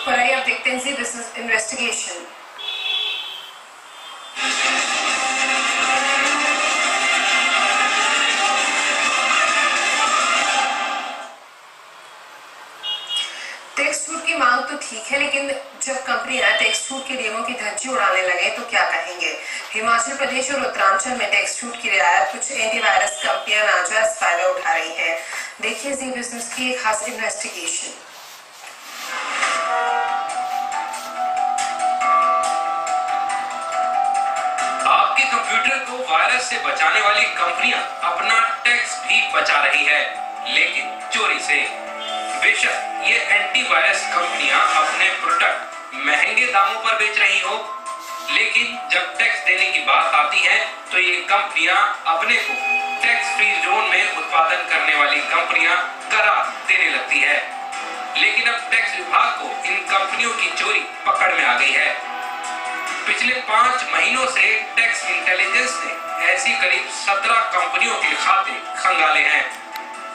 और आइए अब देखते हैं जी बिजनेस इन्वेस्टिगेशन। टैक्स छूट की मांग तो ठीक है, लेकिन जब कंपनियां टैक्स छूट के नियमों की धज्जी उड़ाने लगे तो क्या कहेंगे। हिमाचल प्रदेश और उत्तरांचल में टैक्स छूट की रियायत कुछ एंटीवायरस कंपनियां नाजायज फायदा उठा रही हैं। देखिए जी बिजनेस की एक खास इन्वेस्टिगेशन। आपके कंप्यूटर को वायरस से बचाने वाली कंपनियां अपना टैक्स भी बचा रही है, लेकिन चोरी से। बेशक ये एंटीवायरस कंपनियां अपने प्रोडक्ट महंगे दामों पर बेच रही हो, लेकिन जब टैक्स देने की बात आती है तो ये कंपनियां अपने को टैक्स फ्री जोन में उत्पादन करने वाली कंपनियां करार देने लगती है। लेकिन अब टैक्स विभाग को इन कंपनियों की चोरी पकड़ में आ गई है। पिछले 5 महीनों से टैक्स इंटेलिजेंस ने ऐसी करीब 17 कंपनियों के खाते खंगाले हैं।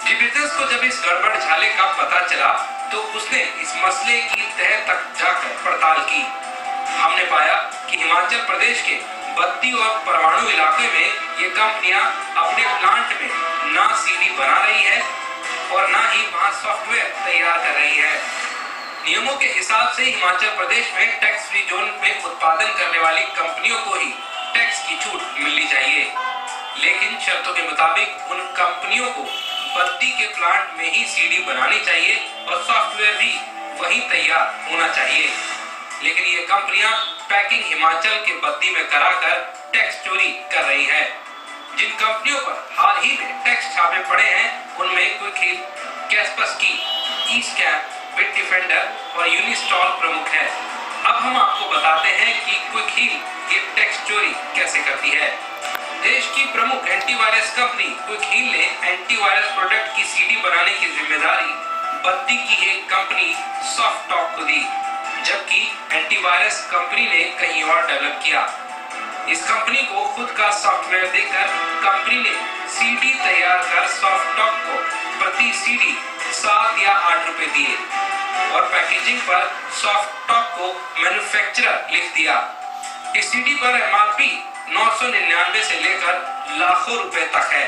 जी बिजनेस को जब इस गड़बड़ झाले का पता चला तो उसने इस मसले की तह तक जाकर पड़ताल की। हमने पाया कि हिमाचल प्रदेश के बत्ती और परमाणु इलाके में ये कंपनियां अपने प्लांट में ना सीडी बना रही है और ना ही वहां सॉफ्टवेयर तैयार कर रही है। नियमों के हिसाब से हिमाचल प्रदेश में टैक्स फ्री जोन में उत्पादन करने वाली कंपनियों को ही टैक्स की छूट मिलनी चाहिए, लेकिन शर्तों के मुताबिक उन कंपनियों को बत्ती के प्लांट में ही सीडी बनानी चाहिए और सॉफ्टवेयर भी वही तैयार होना चाहिए। लेकिन ये कंपनियां पैकिंग हिमाचल के बत्ती में कराकर टैक्स चोरी कर रही है। जिन कंपनियों पर हाल ही में टैक्स छापे पड़े हैं उनमें quick heal, Kaspersky, eScan, Bitdefender और यूनिस्टॉल प्रमुख है। अब हम आपको बताते हैं कि क्विक हील ये टैक्स चोरी कैसे करती है। देश की प्रमुख एंटीवायरस कंपनी क्विक हील ने एंटीवायरस प्रोडक्ट की सीडी बनाने की जिम्मेदारी बत्ती की एक कंपनी सॉफ्टटॉक को दी, जबकि एंटीवायरस कंपनी ने कहीं और डेवलप किया। इस कंपनी को खुद का सॉफ्टवेयर देकर कंपनी ने सीडी तैयार कर सॉफ्टटॉक को प्रति सीडी 7 या 8 रुपए दिए और पैकेजिंग पर सॉफ्टटॉक को मैन्युफैक्चरर लिख दिया। इस सीडी पर एमआरपी 999 से लेकर लाखों रुपए तक है।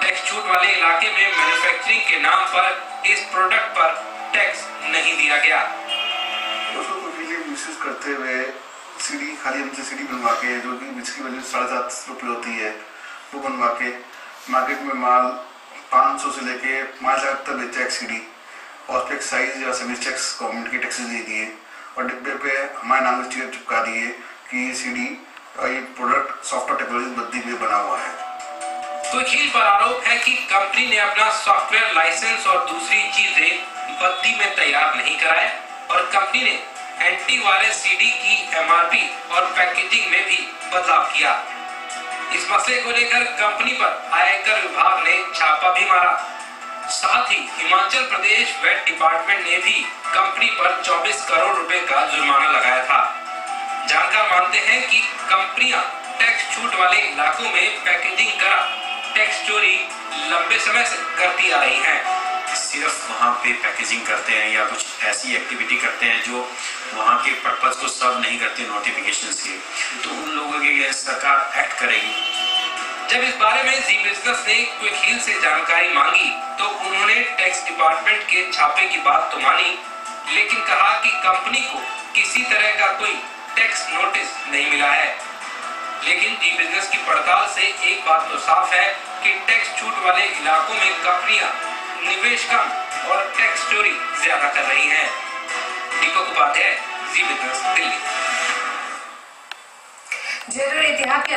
टैक्स छूट वाले इलाके में मैन्युफैक्चरिंग के नाम पर इस प्रोडक्ट पर टैक्स नहीं दिया गया। उसको मिसयूज करते हुए सीडी खाली हमसे सीडी बनवा के, जो कि जिसकी वैल्यू 7.5 रुपये होती है, वो बनवा के मार्केट में माल 500 से लेके 5 लाख तक बेचा एक सीडी और उसके साइज या सर्विस टैक्स गवर्नमेंट के टैक्सेस दे दिए और डिब्बे पे हमारे नाम से स्टिकर चिपका दिए कि ये सीडी और ये प्रोडक्ट सॉफ्टवेयर टेक्नोलॉजी बत्ती में बना हुआ है। क्विक हील पर आरोप है कि कंपनी ने अपना सॉफ्टवेयर लाइसेंस और दूसरी चीजें बत्ती में तैयार नहीं कराए और कंपनी ने एंटीवायरस सीडी की एमआरपी और पैकेजिंग में भी बदलाव किया। इस मसले को लेकर कंपनी पर आयकर विभाग ने छापा भी मारा। साथ ही हिमाचल प्रदेश वेट डिपार्टमेंट ने भी कंपनी पर 24 करोड़ रुपए का जुर्माना लगाया था। जानकार मानते हैं कि कंपनियां टैक्स छूट वाले इलाकों में पैकेजिंग करा टैक्स चोरी लंबे समय से करती आ रही हैं। सिर्फ वहाँ पे पैकेजिंग करते हैं या कुछ ऐसी एक्टिविटी करते हैं जो वहाँ के पर्पज को सर्व नहीं करते नोटिफिकेशंस के, तो उन लोगों के सरकार एक्ट करेगी। जब इस बारे में जी बिजनेस ने क्विक हील से जानकारी मांगी तो उन्होंने टैक्स डिपार्टमेंट के छापे की बात तो मानी, लेकिन कहा कि कंपनी को किसी तरह का कोई टैक्स नोटिस नहीं मिला है। लेकिन जी बिजनेस की पड़ताल से एक बात तो साफ है कि टैक्स छूट वाले इलाकों में कंपनियां निवेश कम और टैक्स चोरी ज्यादा कर रही हैं। दीपक उपाध्याय, जी बिजनेस, दिल्ली। जनरल इतिहाद के